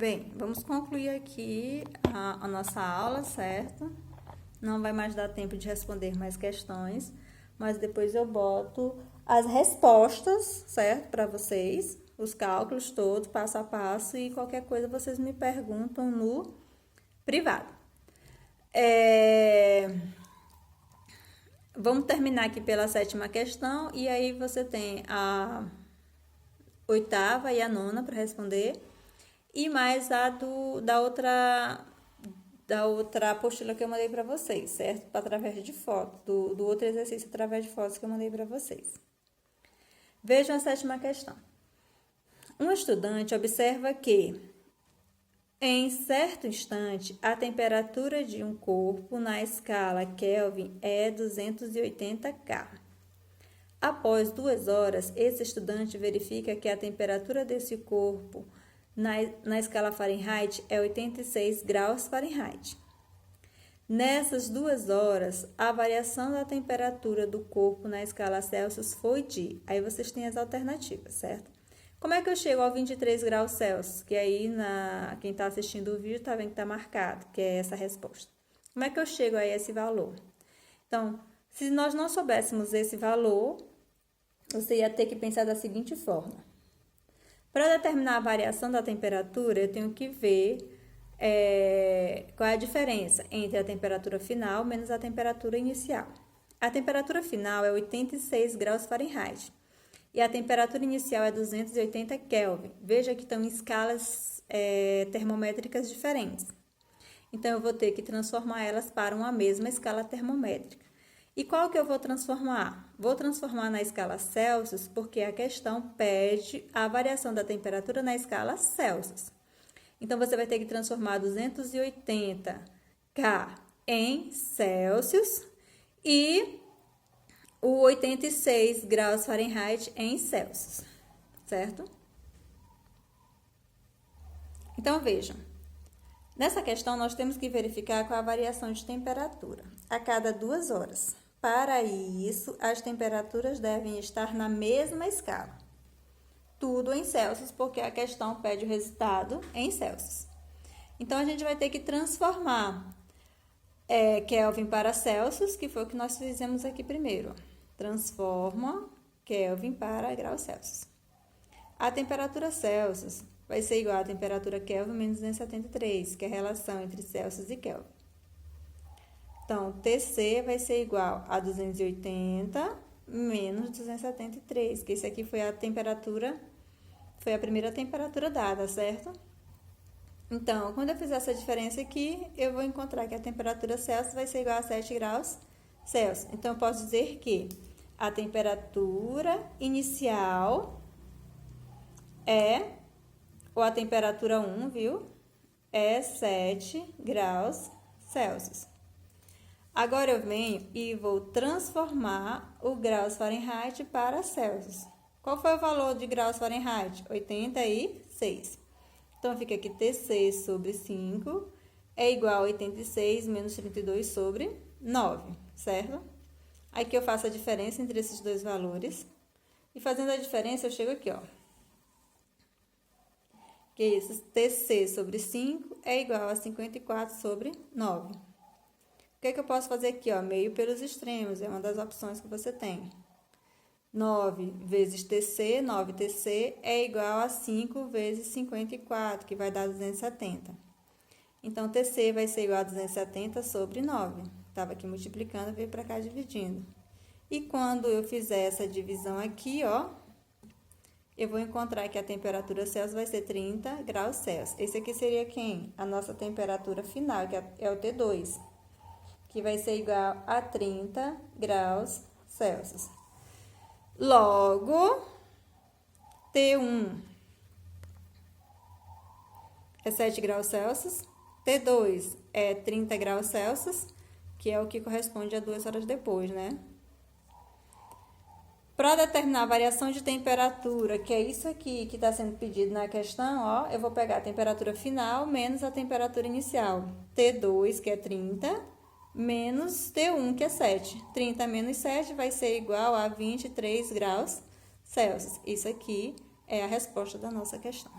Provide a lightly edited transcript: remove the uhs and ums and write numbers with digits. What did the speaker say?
Bem, vamos concluir aqui a nossa aula, certo? Não vai mais dar tempo de responder mais questões, mas depois eu boto as respostas, certo? Para vocês, os cálculos todos, passo a passo, e qualquer coisa vocês me perguntam no privado. Vamos terminar aqui pela 7ª questão, e aí você tem a 8ª e a 9ª para responder, e mais a da outra apostila que eu mandei para vocês, certo? Através de foto, do outro exercício através de fotos que eu mandei para vocês. Vejam a 7ª questão. Um estudante observa que, em certo instante, a temperatura de um corpo na escala Kelvin é 280 K. Após 2 horas, esse estudante verifica que a temperatura desse corpo na escala Fahrenheit é 86 graus Fahrenheit. Nessas 2 horas, a variação da temperatura do corpo na escala Celsius foi de... Aí vocês têm as alternativas, certo? Como é que eu chego ao 23 graus Celsius? Que aí, quem está assistindo o vídeo está vendo que está marcado, que é essa resposta. Como é que eu chego a esse valor? Então, se nós não soubéssemos esse valor, você ia ter que pensar da seguinte forma. Para determinar a variação da temperatura, eu tenho que ver qual é a diferença entre a temperatura final menos a temperatura inicial. A temperatura final é 86 graus Fahrenheit e a temperatura inicial é 280 Kelvin. Veja que estão em escalas termométricas diferentes. Então, eu vou ter que transformar elas para uma mesma escala termométrica. E qual que eu vou transformar? Vou transformar na escala Celsius, porque a questão pede a variação da temperatura na escala Celsius. Então, você vai ter que transformar 280 K em Celsius e o 86 graus Fahrenheit em Celsius, certo? Então, vejam. Nessa questão, nós temos que verificar qual a variação de temperatura a cada 2 horas. Para isso, as temperaturas devem estar na mesma escala. Tudo em Celsius, porque a questão pede o resultado em Celsius. Então, a gente vai ter que transformar Kelvin para Celsius, que foi o que nós fizemos aqui primeiro. Transforma Kelvin para graus Celsius. A temperatura Celsius vai ser igual à temperatura Kelvin menos 273, que é a relação entre Celsius e Kelvin. Então, TC vai ser igual a 280 menos 273, que isso aqui foi a temperatura, foi a primeira temperatura dada, certo? Então, quando eu fizer essa diferença aqui, eu vou encontrar que a temperatura Celsius vai ser igual a 7 graus Celsius. Então, eu posso dizer que a temperatura inicial ou a temperatura 1, viu? É 7 graus Celsius. Agora, eu venho e vou transformar o graus Fahrenheit para Celsius. Qual foi o valor de graus Fahrenheit? 86. Então, fica aqui TC sobre 5 é igual a 86 menos 32 sobre 9, certo? Aqui eu faço a diferença entre esses dois valores. E fazendo a diferença, eu chego aqui, ó. Que isso, TC sobre 5 é igual a 54 sobre 9. O que é que eu posso fazer aqui, ó? Meio pelos extremos, é uma das opções que você tem. 9 vezes TC, 9TC é igual a 5 vezes 54, que vai dar 270. Então, TC vai ser igual a 270 sobre 9. Estava aqui multiplicando, veio para cá dividindo. E quando eu fizer essa divisão aqui, ó, eu vou encontrar que a temperatura Celsius vai ser 30 graus Celsius. Esse aqui seria quem? A nossa temperatura final, que é o T2, que vai ser igual a 30 graus Celsius. Logo, T1 é 7 graus Celsius, T2 é 30 graus Celsius, que é o que corresponde a 2 horas depois, né? Para determinar a variação de temperatura, que é isso aqui que está sendo pedido na questão, ó, eu vou pegar a temperatura final menos a temperatura inicial. T2, que é 30, menos T1, que é 7. 30 menos 7 vai ser igual a 23 graus Celsius. Isso aqui é a resposta da nossa questão.